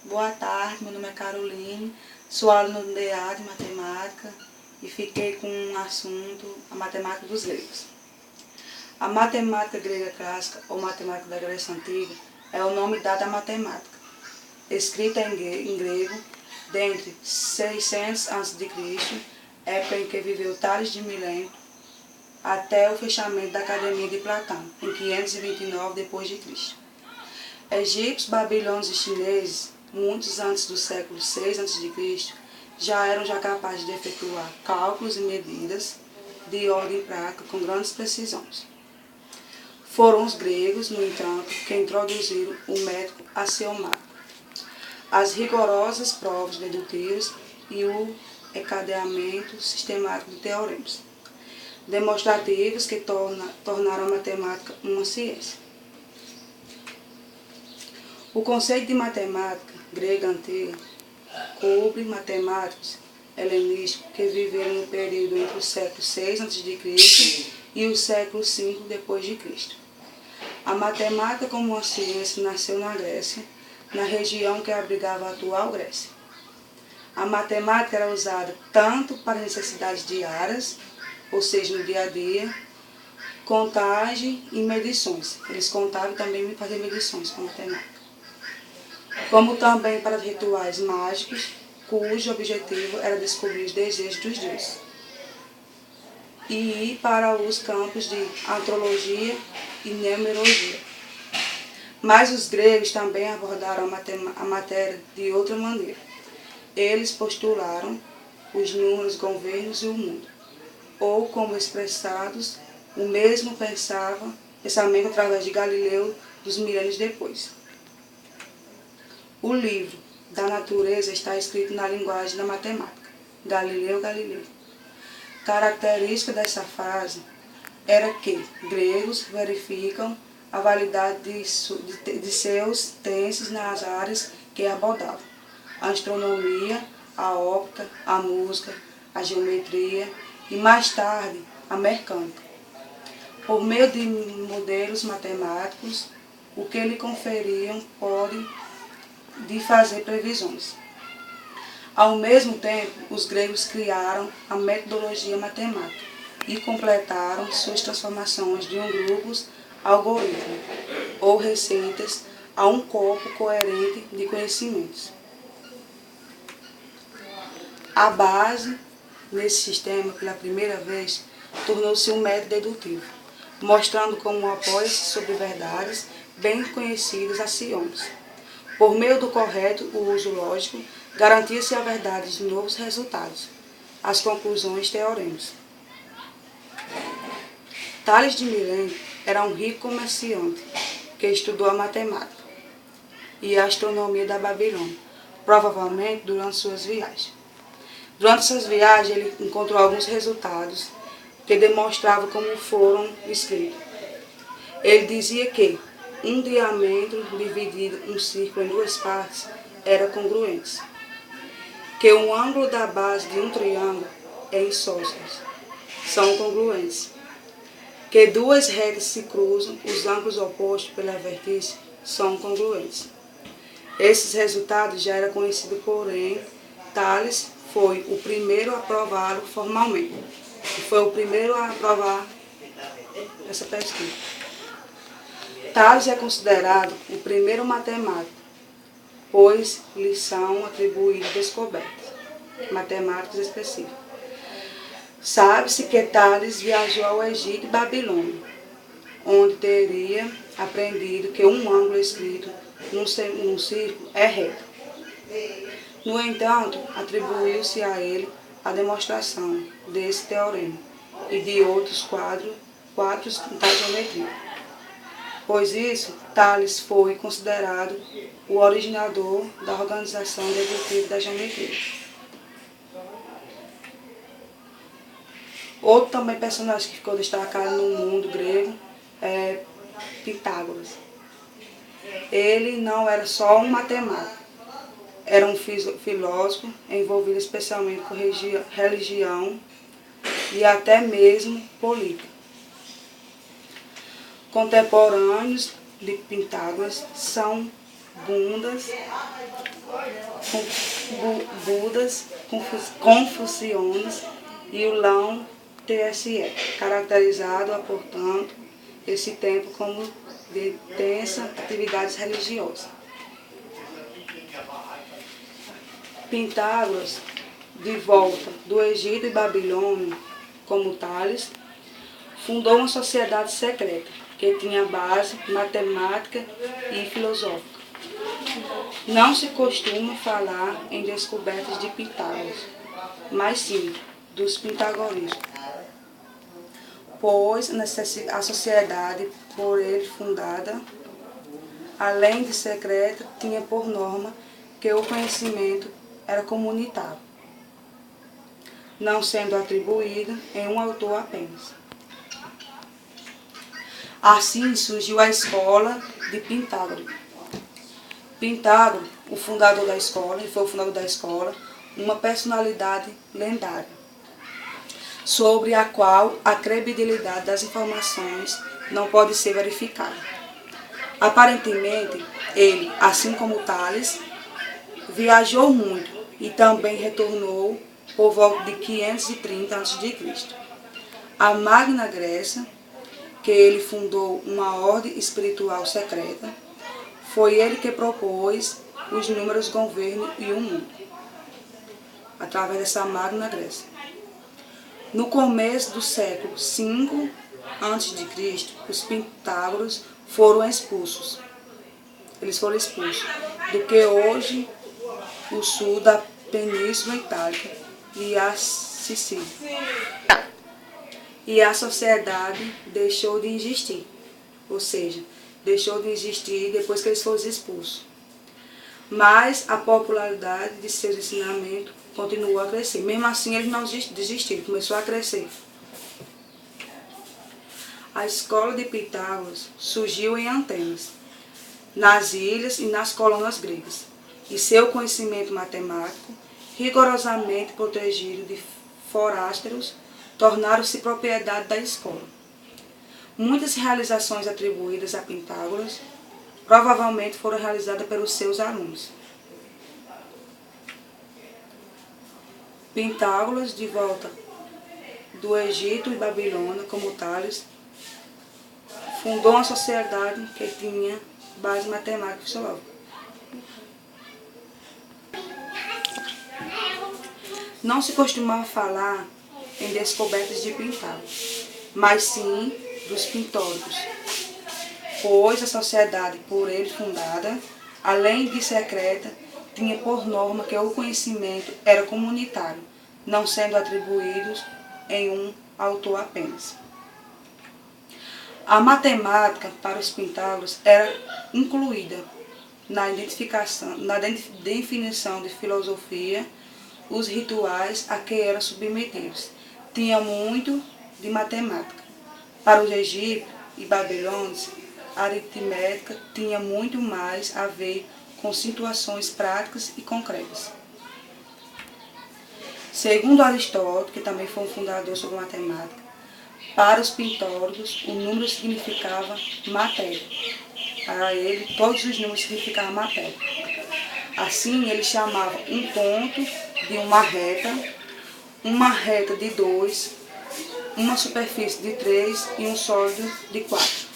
Boa tarde, meu nome é Caroline, sou aluna do DA de Matemática e fiquei com um assunto, a matemática dos gregos. A matemática grega clássica, ou matemática da Grécia Antiga, é o nome dado à matemática, escrita em grego, dentre 600 a.C., época em que viveu Tales de Mileto, até o fechamento da Academia de Platão, em 529 d.C. Egípcios, babilônios e chineses, muitos antes do século VI a.C., já eram capazes de efetuar cálculos e medidas de ordem prática com grandes precisões. Foram os gregos, no entanto, que introduziram o método axiomático, as rigorosas provas dedutivas e o encadeamento sistemático de teoremas demonstrativos que tornaram a matemática uma ciência. O conceito de matemática grega antiga cobre matemáticos helenísticos que viveram no período entre o século VI a.C. e o século V d.C. A matemática como uma ciência nasceu na Grécia, na região que abrigava a atual Grécia. A matemática era usada tanto para necessidades diárias, ou seja, no dia a dia, contagem e medições. Eles contavam e também faziam medições com matemática. Como também para rituais mágicos, cujo objetivo era descobrir os desejos dos deuses. E ir para os campos de astrologia e numerologia. Mas os gregos também abordaram a matéria de outra maneira. Eles postularam os números, governos e o mundo, ou como expressados, o mesmo pensamento através de Galileu dos milênios depois. O livro da natureza está escrito na linguagem da matemática, Galileu Galilei. Característica dessa fase era que gregos verificam a validade de seus tenses nas áreas que abordavam: a astronomia, a óptica, a música, a geometria e, mais tarde, a mecânica. Por meio de modelos matemáticos, o que lhe conferiam pode de fazer previsões. Ao mesmo tempo, os gregos criaram a metodologia matemática e completaram suas transformações de grupos algoritmos ou receitas a um corpo coerente de conhecimentos. A base nesse sistema, pela primeira vez, tornou-se um método dedutivo, mostrando como apoia-se sobre verdades bem conhecidas axiomas. Por meio do correto uso lógico, garantia-se a verdade de novos resultados, as conclusões teoremas. Tales de Mileto era um rico comerciante que estudou a matemática e a astronomia da Babilônia, provavelmente durante suas viagens. Durante essas viagens, ele encontrou alguns resultados que demonstravam como foram escritos. Ele dizia que um diâmetro dividido um círculo em duas partes era congruente, que o ângulo da base de um triângulo é isósceles, são congruentes, que duas retas se cruzam, os ângulos opostos pela vértice são congruentes. Esses resultados já eram conhecidos, porém, Tales foi o primeiro a prová-lo formalmente, e foi o primeiro a aprovar essa pesquisa. Tales é considerado o primeiro matemático, pois lhe são atribuídas descobertas matemáticas específicas. Sabe-se que Tales viajou ao Egito e Babilônia, onde teria aprendido que um ângulo escrito num círculo é reto. No entanto, atribuiu-se a ele a demonstração desse teorema e de outros quadros da geometria. Pois isso, Tales foi considerado o originador da organização dedutiva da geometria. Outro também personagem que ficou destacado no mundo grego é Pitágoras. Ele não era só um matemático, era um filósofo envolvido especialmente com religião e até mesmo política. Contemporâneos de Pitágoras são Budas, Confuciones e o Lão Tse, caracterizado, portanto, esse tempo como de intensa atividades religiosas. Pitágoras, de volta do Egito e Babilônia, como Tales, fundou uma sociedade secreta que tinha base matemática e filosófica. Não se costuma falar em descobertas de Pitágoras, mas sim dos pitagoristas, pois a sociedade por ele fundada, além de secreta, tinha por norma que o conhecimento era comunitário, não sendo atribuído em um autor apenas. Assim surgiu a escola de Pitágoras. Pitágoras, o fundador da escola, ele foi o fundador da escola, uma personalidade lendária, sobre a qual a credibilidade das informações não pode ser verificada. Aparentemente, ele, assim como Tales, viajou muito e também retornou por volta de 530 a.C. A Magna Grécia, que ele fundou uma ordem espiritual secreta, foi ele que propôs os números, governo e o mundo, através dessa Magna Grécia. No começo do século V a.C., os Pitágoras foram expulsos. Eles foram expulsos do que hoje o sul da Península Itálica e a Sicília. E a sociedade deixou de existir, ou seja, deixou de existir depois que eles foram expulsos. Mas a popularidade de seus ensinamentos continuou a crescer. Mesmo assim, eles não desistiram, começou a crescer. A escola de Pitágoras surgiu em Atenas, nas ilhas e nas colônias gregas, e seu conhecimento matemático, rigorosamente protegido de forasteros, tornaram-se propriedade da escola. Muitas realizações atribuídas a Pitágoras provavelmente foram realizadas pelos seus alunos. Pitágoras, de volta do Egito e Babilônia, como Tales, fundou uma sociedade que tinha base matemática e filosófica. Não se costumava falar em descobertas de Pitágoras, mas sim dos pitóricos, pois a sociedade por ele fundada, além de secreta, tinha por norma que o conhecimento era comunitário, não sendo atribuídos em um autor apenas. A matemática para os Pitágoras era incluída na definição de filosofia, os rituais a que eram submetidos. Tinha muito de matemática. Para os egípcios e babilônios, a aritmética tinha muito mais a ver com situações práticas e concretas. Segundo Aristóteles, que também foi um fundador sobre matemática, para os pitóricos o número significava matéria. Para ele, todos os números significavam matéria. Assim, ele chamava um ponto de uma reta de 2, uma superfície de 3 e um sólido de 4.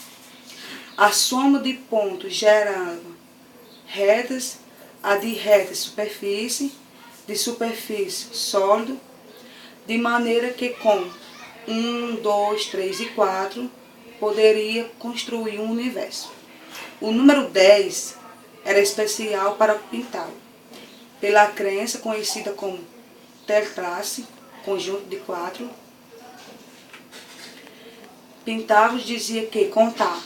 A soma de pontos gerava retas, a de reta superfície, de superfície sólido, de maneira que com 1, 2, 3 e 4 poderia construir um universo. O número 10 era especial para Pitágoras, pela crença conhecida como tetrace, conjunto de 4. Pitágoras dizia que contar